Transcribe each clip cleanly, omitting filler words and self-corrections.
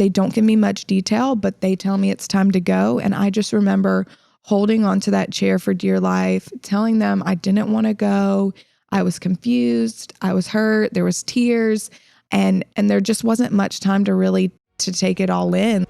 they don't give me much detail, but they tell me it's time to go. And I just remember holding onto that chair for dear life, telling them I didn't want to go. I was confused. I was hurt. There was tears, and there just wasn't much time to take it all in.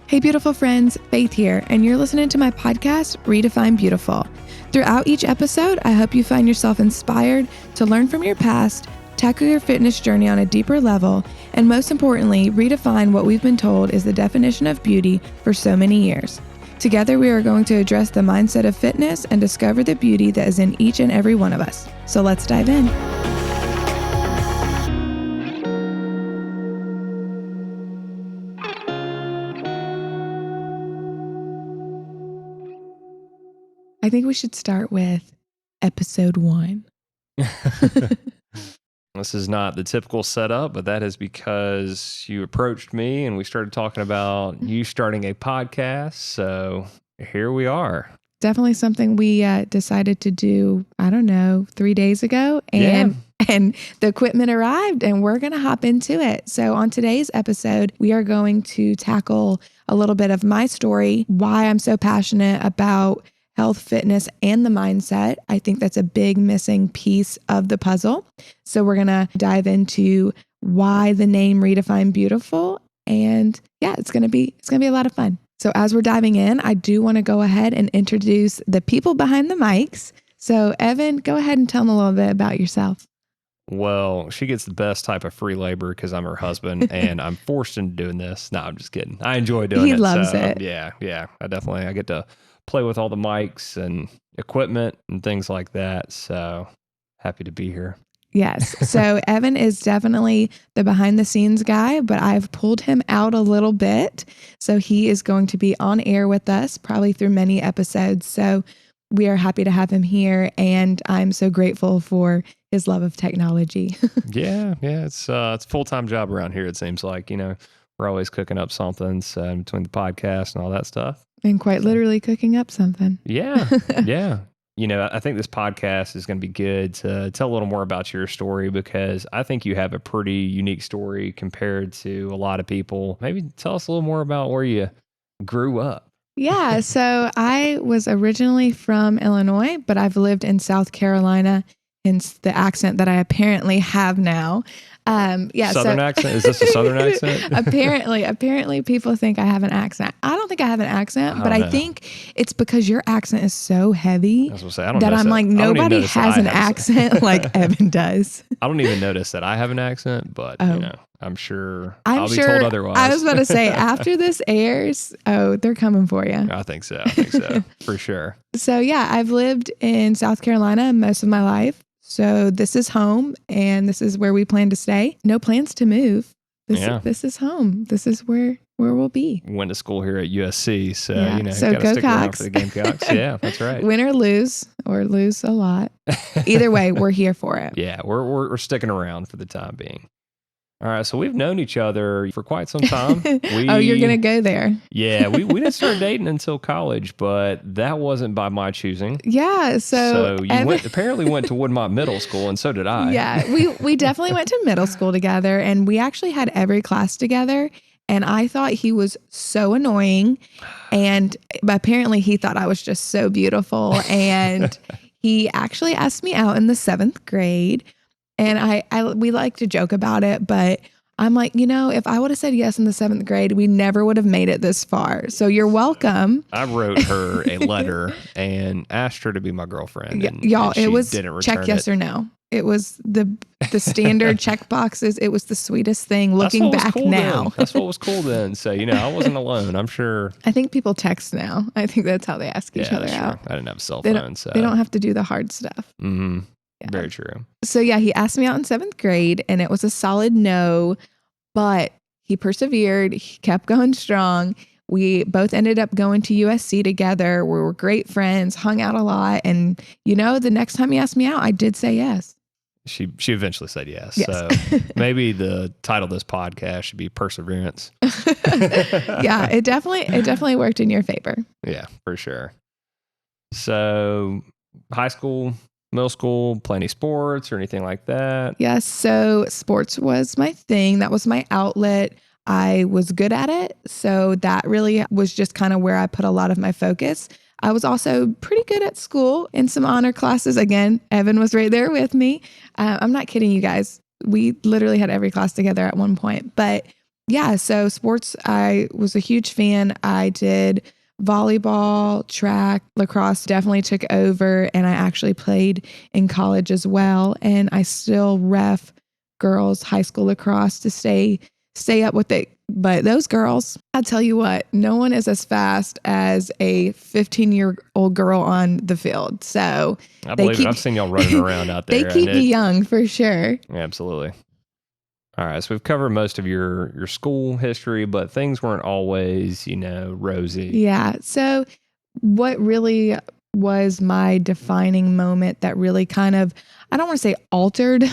Hey, beautiful friends, Faith here, and you're listening to my podcast, Redefine Beautiful. Throughout each episode, I hope you find yourself inspired to learn from your past, tackle your fitness journey on a deeper level, and most importantly, redefine what we've been told is the definition of beauty for so many years. Together, we are going to address the mindset of fitness and discover the beauty that is in each and every one of us. So let's dive in. I think we should start with episode 1. This is not the typical setup, but that is because you approached me and we started talking about you starting a podcast. So here we are. Definitely something we decided to do, 3 days ago. And the equipment arrived and we're going to hop into it. So on today's episode, we are going to tackle a little bit of my story, why I'm so passionate about health, fitness, and the mindset. I think that's a big missing piece of the puzzle. So we're going to dive into why the name Redefine Beautiful. And yeah, it's going to be a lot of fun. So as we're diving in, I do want to go ahead and introduce the people behind the mics. So Evan, go ahead and tell them a little bit about yourself. Well, she gets the best type of free labor because I'm her husband and I'm forced into doing this. No, I'm just kidding. I enjoy doing it. He loves it. Yeah. I get to play with all the mics and equipment and things like that. So happy to be here. Yes. So Evan is definitely the behind the scenes guy, but I've pulled him out a little bit. So he is going to be on air with us probably through many episodes. So we are happy to have him here. And I'm so grateful for his love of technology. Yeah. It's a full-time job around here. It seems like, we're always cooking up something between the podcast and all that stuff. And quite literally cooking up something. Yeah. I think this podcast is going to be good to tell a little more about your story because I think you have a pretty unique story compared to a lot of people. Maybe tell us a little more about where you grew up. Yeah. So I was originally from Illinois, but I've lived in South Carolina, hence the accent that I apparently have now. Southern accent? Is this a Southern accent? Apparently people think I have an accent. I don't think I have an accent, but I think it's because your accent is so heavy that I'm like, nobody has an accent like Evan does. I don't even notice that I have an accent, but I'm sure I'll be told otherwise. I was about to say, after this airs, they're coming for you. I think so, for sure. So yeah, I've lived in South Carolina most of my life. So this is home and this is where we plan to stay. No plans to move. This is home. This is where we'll be. Went to school here at USC. So, so got to stick around Cox. for the Gamecocks. Yeah, that's right. Win or lose a lot. Either way, we're here for it. Yeah, we're sticking around for the time being. All right, so we've known each other for quite some time. You're going to go there. Yeah, we didn't start dating until college, but that wasn't by my choosing. Yeah, so you apparently went to Woodmont Middle School, and so did I. Yeah, we definitely went to middle school together, and we actually had every class together, and I thought he was so annoying, and apparently he thought I was just so beautiful, and he actually asked me out in the 7th grade. And we like to joke about it, but I'm like, if I would have said yes in the 7th grade, we never would have made it this far. So you're welcome. I wrote her a letter and asked her to be my girlfriend. Y'all, it was check yes or no. It was the standard check boxes. It was the sweetest thing looking back now. That's what was cool then. So, I wasn't alone. I'm sure. I think people text now. I think that's how they ask each other out. I didn't have a cell phone. They don't have to do the hard stuff. Mm-hmm. Yeah. Very true. So yeah, he asked me out in 7th grade and it was a solid no, but he persevered. He kept going strong. We both ended up going to USC together. We were great friends, hung out a lot. And the next time he asked me out, I did say yes. She eventually said yes. So maybe the title of this podcast should be Perseverance. Yeah, it definitely worked in your favor. Yeah, for sure. So high school, middle school, play any sports or anything like that? Yes. So sports was my thing. That was my outlet. I was good at it. So that really was just kind of where I put a lot of my focus. I was also pretty good at school in some honor classes. Again, Evan was right there with me. I'm not kidding you guys. We literally had every class together at one point. But yeah, so sports, I was a huge fan. I did volleyball, track, lacrosse definitely took over. And I actually played in college as well. And I still ref girls high school lacrosse to stay up with it. But those girls, I'll tell you what, no one is as fast as a 15-year-old girl on the field. So I they believe it. keep I've seen y'all running around out they there. keep me young for sure. Absolutely. All right, so we've covered most of your school history, but things weren't always, rosy. Yeah. So what really was my defining moment that really kind of, I don't want to say altered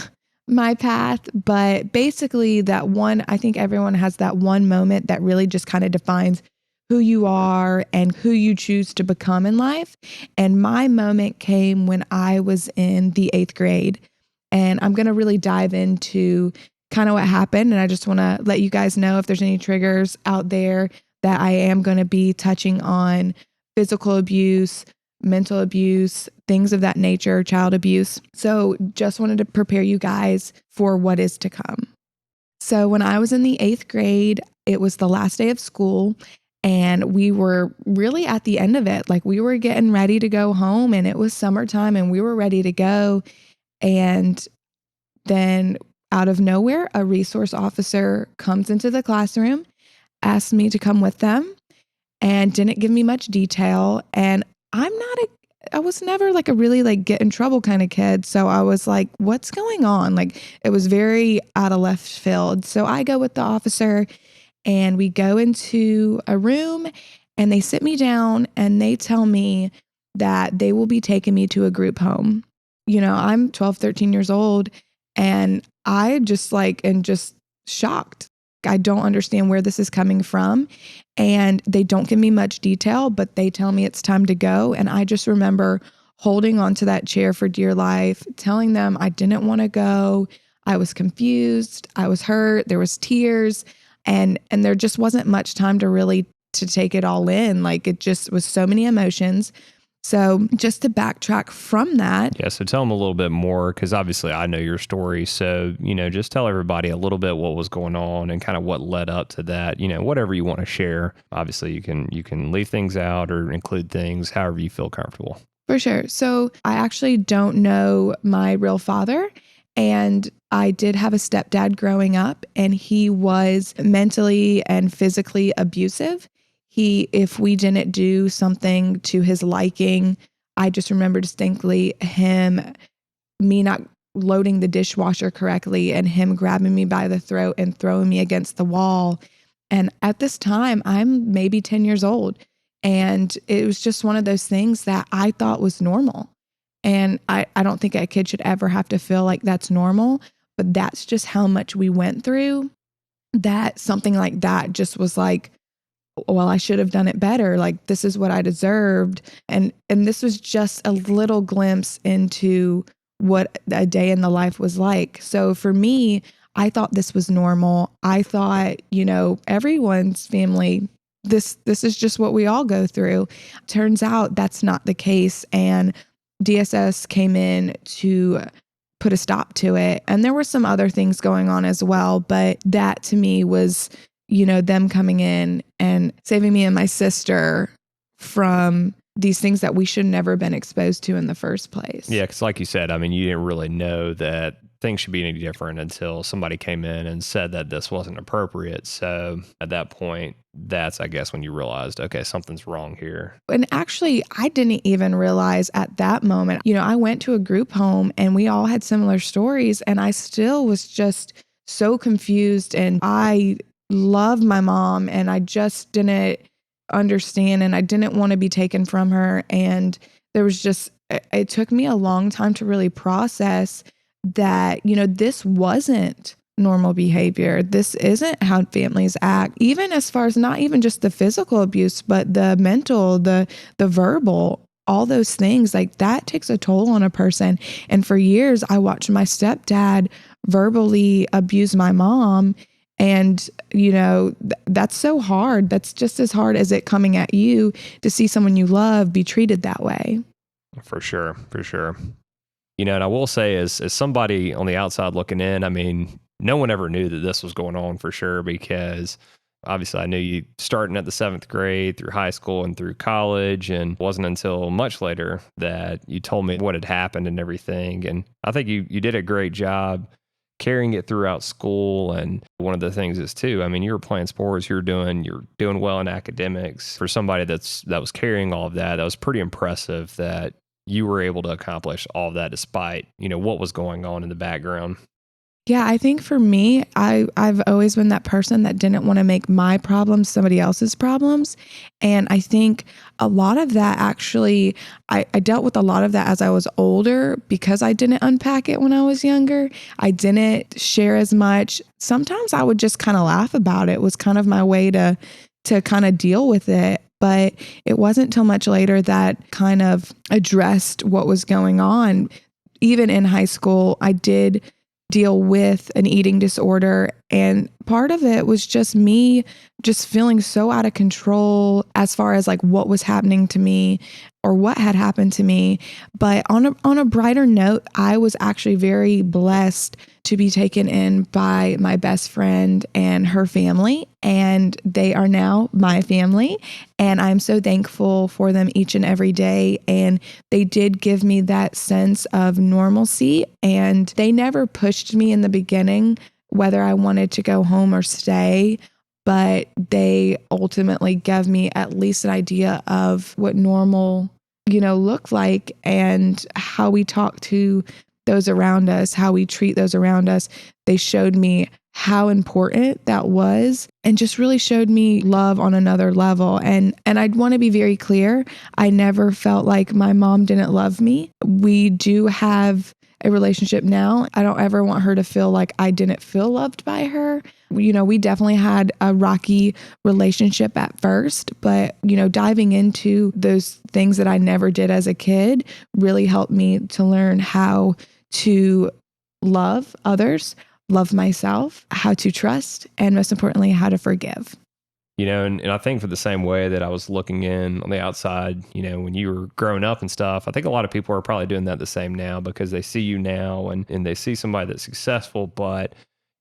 my path, but basically that one, I think everyone has that one moment that really just kind of defines who you are and who you choose to become in life. And my moment came when I was in the 8th grade. And I'm going to really dive into kind of what happened. And I just want to let you guys know if there's any triggers out there that I am going to be touching on physical abuse, mental abuse, things of that nature, child abuse. So just wanted to prepare you guys for what is to come. So when I was in the 8th grade, it was the last day of school and we were really at the end of it. Like we were getting ready to go home and it was summertime and we were ready to go. And then out of nowhere, a resource officer comes into the classroom, asked me to come with them and didn't give me much detail. And I was never like a really like get in trouble kind of kid. So I was like, what's going on? Like it was very out of left field. So I go with the officer and we go into a room and they sit me down and they tell me that they will be taking me to a group home. I'm 12, 13 years old and I just am just shocked. I don't understand where this is coming from. And they don't give me much detail, but they tell me it's time to go. And I just remember holding onto that chair for dear life, telling them I didn't want to go. I was confused. I was hurt. There was tears. And there just wasn't much time to take it all in. Like it just was so many emotions. So just to backtrack from that. Yeah, so tell them a little bit more because obviously I know your story. So, just tell everybody a little bit what was going on and kind of what led up to that, whatever you want to share. Obviously you can leave things out or include things however you feel comfortable. For sure. So I actually don't know my real father. And I did have a stepdad growing up and he was mentally and physically abusive. If we didn't do something to his liking, I just remember distinctly me not loading the dishwasher correctly and him grabbing me by the throat and throwing me against the wall. And at this time, I'm maybe 10 years old. And it was just one of those things that I thought was normal. And I don't think a kid should ever have to feel like that's normal, but that's just how much we went through, that something like that just was like, well, I should have done it better. Like this is what I deserved. And this was just a little glimpse into what a day in the life was like. So for me, I thought this was normal. I thought, everyone's family, this is just what we all go through. Turns out that's not the case. And DSS came in to put a stop to it. And there were some other things going on as well. But that to me was, them coming in and saving me and my sister from these things that we should never been exposed to in the first place. Yeah, because like you said, you didn't really know that things should be any different until somebody came in and said that this wasn't appropriate. So at that point, that's, I guess, when you realized, okay, something's wrong here. And actually, I didn't even realize at that moment, I went to a group home and we all had similar stories and I still was just so confused and I love my mom and I just didn't understand and I didn't want to be taken from her. And there was it took me a long time to really process that, this wasn't normal behavior. This isn't how families act, even as far as not even just the physical abuse, but the mental, the verbal, all those things like that takes a toll on a person. And for years, I watched my stepdad verbally abuse my mom. And, that's so hard. That's just as hard as it coming at you to see someone you love be treated that way. For sure. For sure. And I will say, as somebody on the outside looking in, I mean, no one ever knew that this was going on for sure, because obviously I knew you starting at the seventh grade through high school and through college. And it wasn't until much later that you told me what had happened and everything. And I think you did a great job carrying it throughout school. And one of the things is too, I mean, you were playing sports, you're doing well in academics. For somebody that was carrying all of that was pretty impressive that you were able to accomplish all of that despite, what was going on in the background. Yeah, I think for me, I've always been that person that didn't want to make my problems somebody else's problems. And I think a lot of that actually, I dealt with a lot of that as I was older because I didn't unpack it when I was younger. I didn't share as much. Sometimes I would just kind of laugh about it. It was kind of my way to kind of deal with it. But it wasn't till much later that kind of addressed what was going on. Even in high school, I did deal with an eating disorder. And part of it was just me just feeling so out of control as far as like what was happening to me or what had happened to me. But on a brighter note, I was actually very blessed to be taken in by my best friend and her family. And they are now my family. And I'm so thankful for them each and every day. And they did give me that sense of normalcy. And they never pushed me in the beginning, whether I wanted to go home or stay. But they ultimately gave me at least an idea of what normal, looked like and how we talk to those around us, how we treat those around us. They showed me how important that was and just really showed me love on another level. And I'd want to be very clear. I never felt like my mom didn't love me. We do have a relationship now. I don't ever want her to feel like I didn't feel loved by her. We definitely had a rocky relationship at first, but, diving into those things that I never did as a kid really helped me to learn how to love others, love myself, how to trust, and most importantly, how to forgive. And I think for the same way that I was looking in on the outside, when you were growing up and stuff, I think a lot of people are probably doing that the same now because they see you now and they see somebody that's successful. But,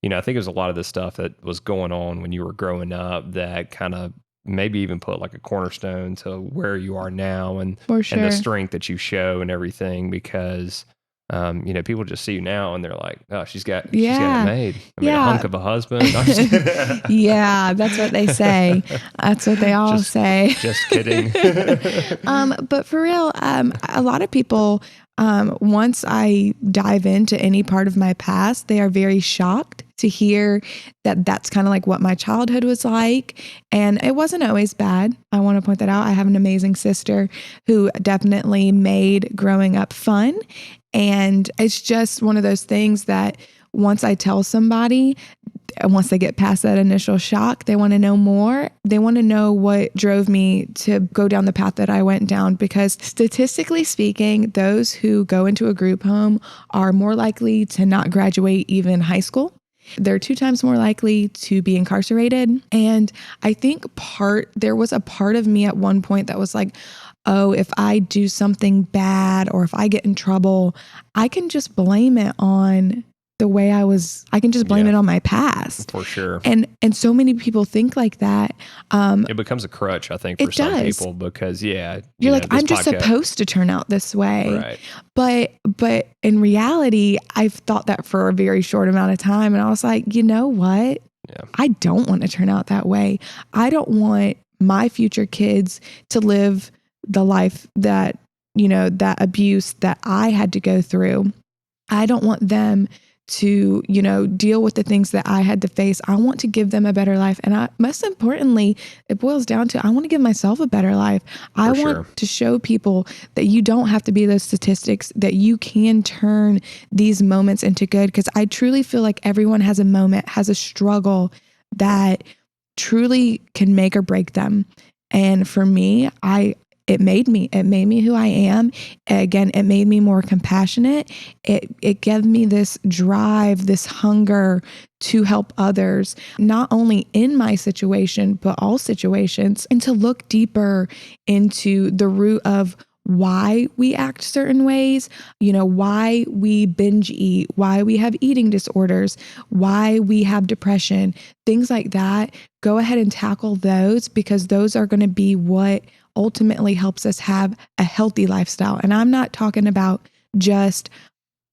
I think there's a lot of this stuff that was going on when you were growing up that kind of maybe even put like a cornerstone to where you are now and, For and the sure. strength that you show and everything because people just see you now and they're like, oh, she's got it Yeah. made. I mean, a Yeah. hunk of a husband. I'm just kidding. Yeah, that's what they say. That's what they all just say. just kidding. But for real, a lot of people, once I dive into any part of my past, they are very shocked to hear that that's kind of like what my childhood was like. And it wasn't always bad. I want to point that out. I have an amazing sister who definitely made growing up fun. And it's just one of those things that once I tell somebody, and once they get past that initial shock, they want to know more. They want to know what drove me to go down the path that I went down. Because statistically speaking, those who go into a group home are more likely to not graduate even high school. They're 2 times more likely to be incarcerated. And I think there was a part of me at one point that was like, oh, if I do something bad or if I get in trouble, I can just blame it on the way I can just blame it on my past. For sure. And so many people think like that. It becomes a crutch, I think, for It some does. people because, you're like, I'm just supposed to turn out this way. Right. But in reality, I've thought that for a very short amount of time. And I was like, you know what? Yeah. I don't want to turn out that way. I don't want my future kids to live the life that, that abuse that I had to go through. I don't want them to, deal with the things that I had to face. I want to give them a better life. And most importantly, it boils down to, I want to give myself a better life. I want to show people that you don't have to be those statistics, that you can turn these moments into good. Because I truly feel like everyone has a moment, has a struggle that truly can make or break them. And for me, it made me who I am. Again, it made me more compassionate. It gave me this drive, this hunger to help others, not only in my situation, but all situations, and to look deeper into the root of why we act certain ways, why we binge eat, why we have eating disorders, why we have depression, things like that. Go ahead and tackle those, because those are going to be what ultimately helps us have a healthy lifestyle. And I'm not talking about just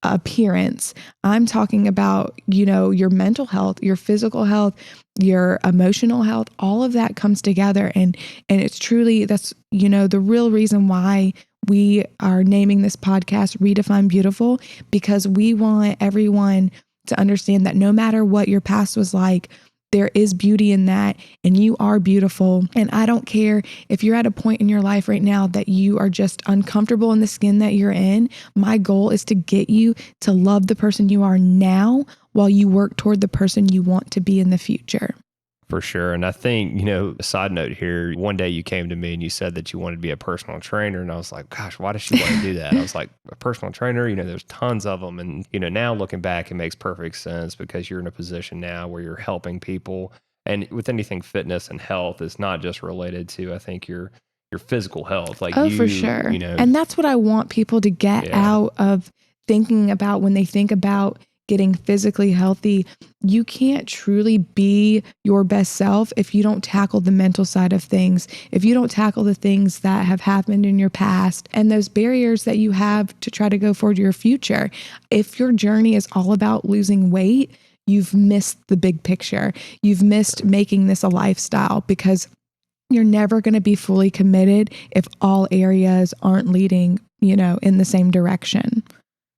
appearance. I'm talking about, your mental health, your physical health, your emotional health, all of that comes together. And it's truly, that's, the real reason why we are naming this podcast Redefine Beautiful, because we want everyone to understand that no matter what your past was like, there is beauty in that, and you are beautiful. And I don't care if you're at a point in your life right now that you are just uncomfortable in the skin that you're in. My goal is to get you to love the person you are now while you work toward the person you want to be in the future. For sure. And I think, a side note here, one day you came to me and you said that you wanted to be a personal trainer. And I was like, gosh, why does she want to do that? I was like, a personal trainer, there's tons of them. And, now looking back, it makes perfect sense, because you're in a position now where you're helping people. And with anything fitness and health, it's not just related to, I think, your physical health. Like Oh, for sure. And that's what I want people to get out of thinking about when they think about getting physically healthy. You can't truly be your best self if you don't tackle the mental side of things, if you don't tackle the things that have happened in your past and those barriers that you have to try to go forward to your future. If your journey is all about losing weight, you've missed the big picture. You've missed making this a lifestyle, because you're never going to be fully committed if all areas aren't leading, in the same direction.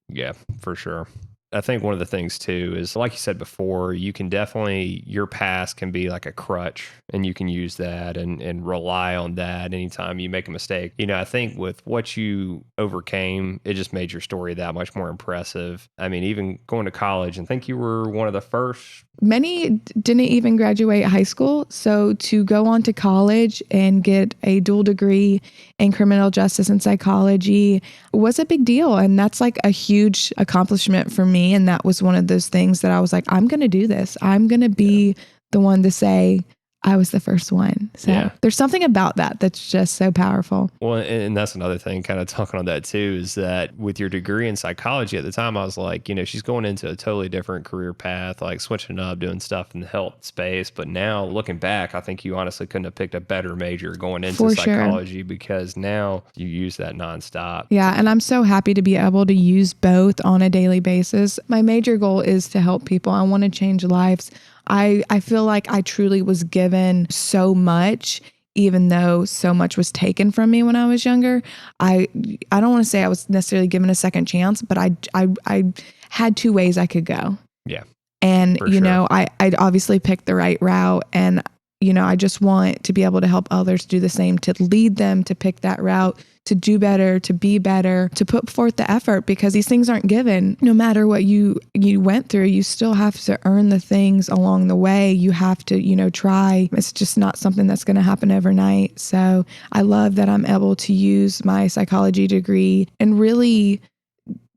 Yeah, for sure. I think one of the things too is, like you said before, you can definitely, your past can be like a crutch, and you can use that and rely on that anytime you make a mistake. I think with what you overcame, it just made your story that much more impressive. I mean, even going to college, and think you were one of the first. Many didn't even graduate high school. So to go on to college and get a dual degree in criminal justice and psychology was a big deal. And that's like a huge accomplishment for me. And that was one of those things that I was like, I'm going to do this. I'm going to be the one to say, I was the first one. So there's something about that that's just so powerful. Well, and that's another thing, kind of talking on that too, is that with your degree in psychology at the time, I was like, she's going into a totally different career path, like switching up, doing stuff in the health space. But now looking back, I think you honestly couldn't have picked a better major going into psychology, because now you use that nonstop. Yeah. And I'm so happy to be able to use both on a daily basis. My major goal is to help people. I want to change lives. I feel like I truly was given so much, even though so much was taken from me when I was younger. I don't want to say I was necessarily given a second chance, but I had two ways I could go. Yeah. And, I obviously picked the right route. And, I just want to be able to help others do the same, to lead them to pick that route, to do better, to be better, to put forth the effort, because these things aren't given. No matter what you went through, you still have to earn the things along the way. You have to, try. It's just not something that's going to happen overnight. So I love that I'm able to use my psychology degree and really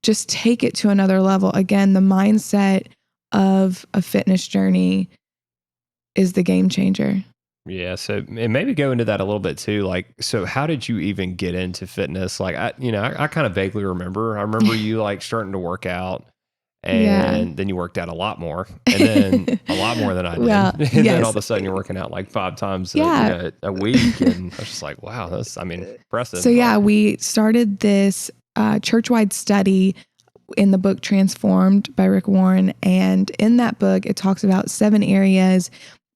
just take it to another level. Again, the mindset of a fitness journey is the game changer. Yeah. So, and maybe go into that a little bit too. Like, so how did you even get into fitness? Like, I kind of vaguely remember. I remember you like starting to work out, and then you worked out a lot more, and then a lot more than I did. Well, and then all of a sudden you're working out like 5 times a week. And I was just like, wow, that's, impressive. So we started this church-wide study in the book Transformed by Rick Warren. And in that book, it talks about 7 areas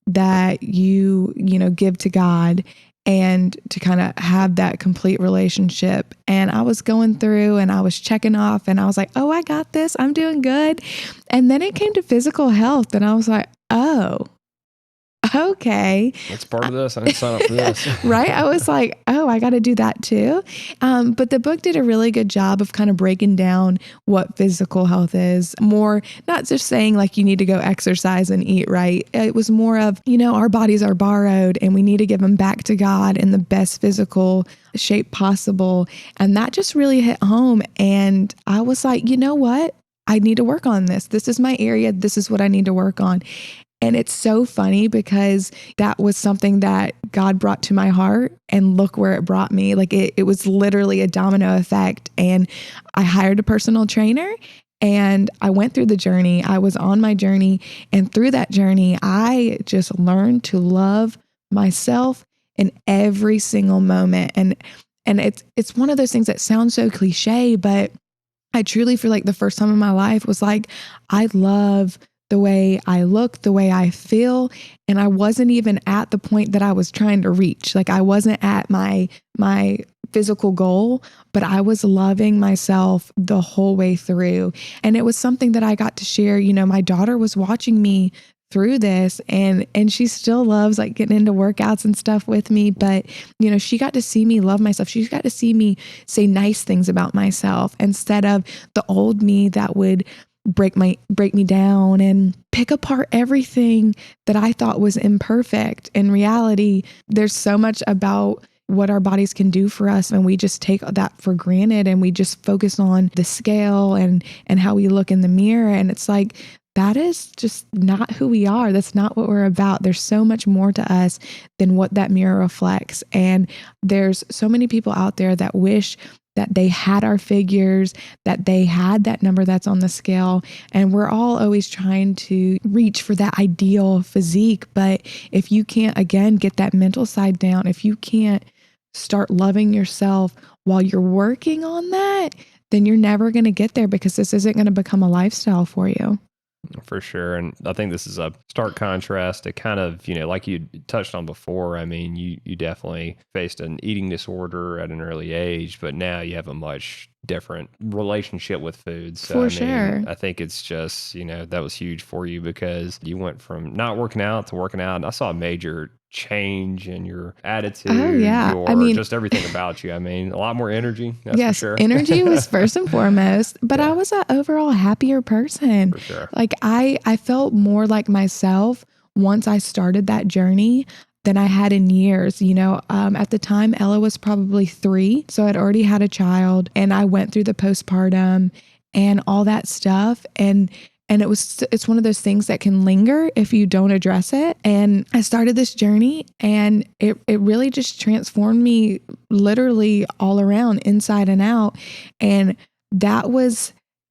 that you give to God, and to kind of have that complete relationship. And I was going through and I was checking off, and I was like, oh, I got this. I'm doing good. And then it came to physical health, and I was like, oh, Okay. That's part of this. I didn't sign up for this. Right? I was like, oh, I got to do that too. But the book did a really good job of kind of breaking down what physical health is. More, not just saying like you need to go exercise and eat right. It was more of, our bodies are borrowed and we need to give them back to God in the best physical shape possible. And that just really hit home. And I was like, you know what? I need to work on this. This is my area. This is what I need to work on. And it's so funny because that was something that God brought to my heart, and look where it brought me. Like it was literally a domino effect. And I hired a personal trainer and I went through the journey. I was on my journey. And through that journey, I just learned to love myself in every single moment. And it's one of those things that sounds so cliche, but I truly feel like the first time in my life was like, I love the way I look, the way I feel. And I wasn't even at the point that I was trying to reach. Like I wasn't at my physical goal, but I was loving myself the whole way through. And it was something that I got to share. My daughter was watching me through this, and she still loves like getting into workouts and stuff with me. But, she got to see me love myself. She got to see me say nice things about myself instead of the old me that would break me down and pick apart everything that I thought was imperfect. In reality, there's so much about what our bodies can do for us, and we just take that for granted, and we just focus on the scale and how we look in the mirror. And it's like, that is just not who we are. That's not what we're about. There's so much more to us than what that mirror reflects. And there's so many people out there that wish that they had our figures, that they had that number that's on the scale. And we're all always trying to reach for that ideal physique. But if you can't, again, get that mental side down, if you can't start loving yourself while you're working on that, then you're never going to get there, because this isn't going to become a lifestyle for you. For sure. And I think this is a stark contrast to kind of, like you touched on before. I mean, you definitely faced an eating disorder at an early age, but now you have a much different relationship with food. So, For sure. I think it's just, that was huge for you because you went from not working out to working out. And I saw a major change in your attitude, just everything about you. I mean, a lot more energy. That's yes, for sure. Energy was first and foremost, but I was an overall happier person. For sure. Like I felt more like myself once I started that journey than I had in years. At the time, Ella was probably 3. So I'd already had a child, and I went through the postpartum and all that stuff. And it's one of those things that can linger if you don't address it. And I started this journey, and it really just transformed me literally all around, inside and out. And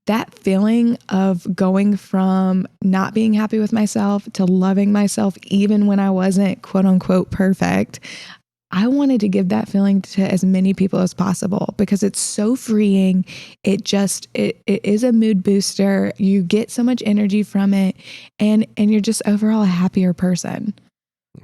that feeling of going from not being happy with myself to loving myself, even when I wasn't quote unquote perfect. I wanted to give that feeling to as many people as possible, because it's so freeing. It is a mood booster. You get so much energy from it, and you're just overall a happier person.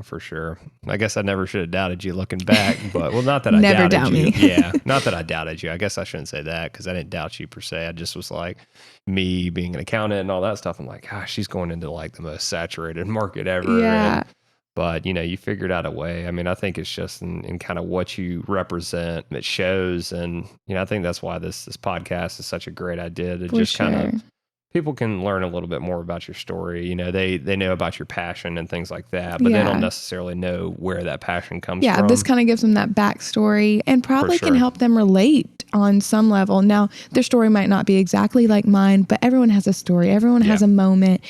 For sure. I guess I never should have doubted you looking back, but not that I never doubted doubt you. me. Yeah, not that I doubted you. I guess I shouldn't say that, because I didn't doubt you per se. I just was like, me being an accountant and all that stuff. I'm like, gosh, she's going into like the most saturated market ever. Yeah. But, you figured out a way. I mean, I think it's just in kind of what you represent. It shows. And, I think that's why this podcast is such a great idea to just kind of, people can learn a little bit more about your story. They know about your passion and things like that, but they don't necessarily know where that passion comes from. Yeah, this kind of gives them that backstory and probably can help them relate on some level. Now, their story might not be exactly like mine, but everyone has a story. Everyone has a moment.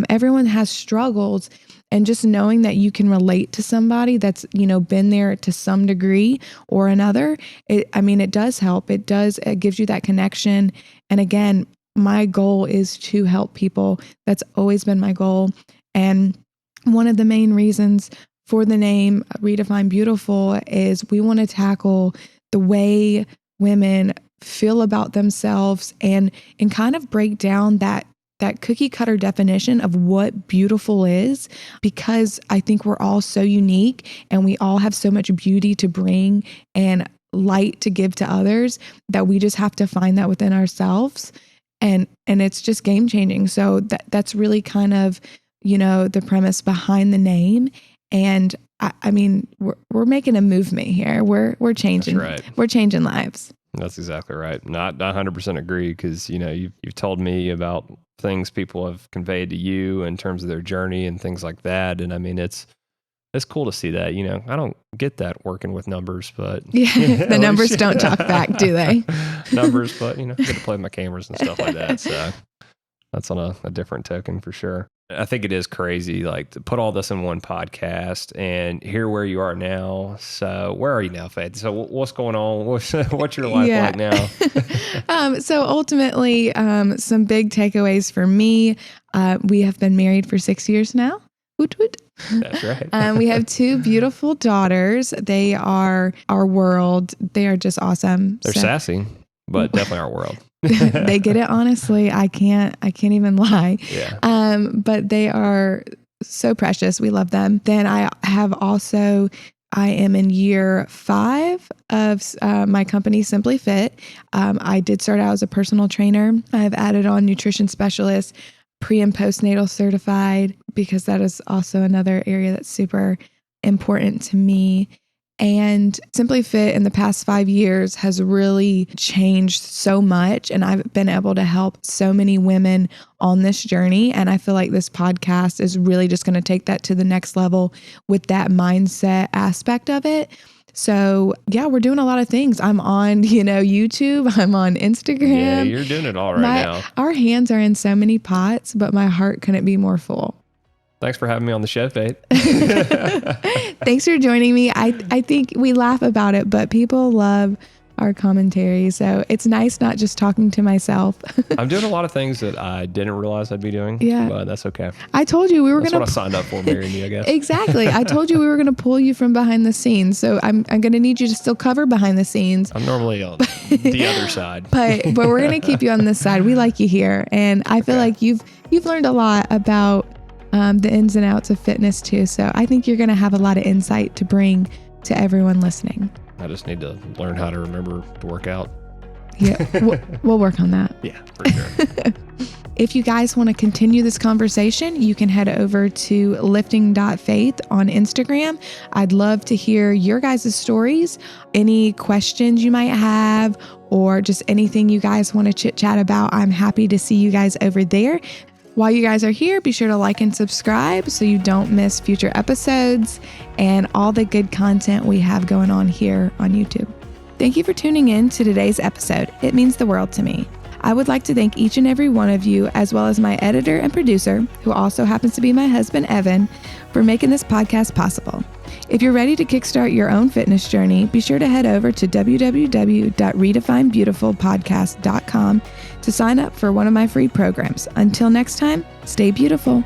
Everyone has struggles. And just knowing that you can relate to somebody that's, been there to some degree or another, it does help. It gives you that connection. And again, my goal is to help people. That's always been my goal. And one of the main reasons for the name Redefine Beautiful is we want to tackle the way women feel about themselves and kind of break down that cookie cutter definition of what beautiful is, because I think we're all so unique and we all have so much beauty to bring and light to give to others that we just have to find that within ourselves. And it's just game changing. So that's really kind of, the premise behind the name. And I mean, we're making a movement here. We're changing. That's right. We're changing lives. That's exactly right. Not 100% agree because, you've told me about things people have conveyed to you in terms of their journey and things like that. And I mean, it's cool to see that. I don't get that working with numbers, but yeah, the numbers don't talk back, do they? Numbers, but I get to play with my cameras and stuff like that. So that's on a different token for sure. I think it is crazy, like to put all this in one podcast and hear where you are now. So where are you now, Faith? So what's going on? What's your life like now? So ultimately, some big takeaways for me. We have been married for 6 years now. Woot woot. That's right. We have 2 beautiful daughters. They are our world. They are just awesome. They're sassy, but definitely our world. They get it. Honestly, I can't even lie. Yeah. But they are so precious. We love them. Then I am in year 5 of my company, Simply Fit. I did start out as a personal trainer. I've added on nutrition specialist, pre and postnatal certified, because that is also another area that's super important to me. And Simply Fit in the past 5 years has really changed so much. And I've been able to help so many women on this journey. And I feel like this podcast is really just going to take that to the next level with that mindset aspect of it. So yeah, we're doing a lot of things. I'm on, YouTube. I'm on Instagram. Yeah, you're doing it all right now. Our hands are in so many pots, but my heart couldn't be more full. Thanks for having me on the show, Faith. Thanks for joining me. I think we laugh about it, but people love our commentary. So it's nice not just talking to myself. I'm doing a lot of things that I didn't realize I'd be doing. Yeah. But that's okay. I told you we were That's going what I signed up for, marrying you, I guess. Exactly. I told you we were going to pull you from behind the scenes. So I'm going to need you to still cover behind the scenes. I'm normally on the other side. But we're going to keep you on this side. We like you here. And I feel like you've learned a lot about the ins and outs of fitness too. So I think you're going to have a lot of insight to bring to everyone listening. I just need to learn how to remember to work out. Yeah, we'll work on that. Yeah, for sure. If you guys want to continue this conversation, you can head over to lifting.faith on Instagram. I'd love to hear your guys' stories, any questions you might have, or just anything you guys want to chit chat about. I'm happy to see you guys over there. While you guys are here, be sure to like and subscribe so you don't miss future episodes and all the good content we have going on here on YouTube. Thank you for tuning in to today's episode. It means the world to me. I would like to thank each and every one of you, as well as my editor and producer, who also happens to be my husband, Evan, for making this podcast possible. If you're ready to kickstart your own fitness journey, be sure to head over to www.redefinebeautifulpodcast.com to sign up for one of my free programs. Until next time, stay beautiful.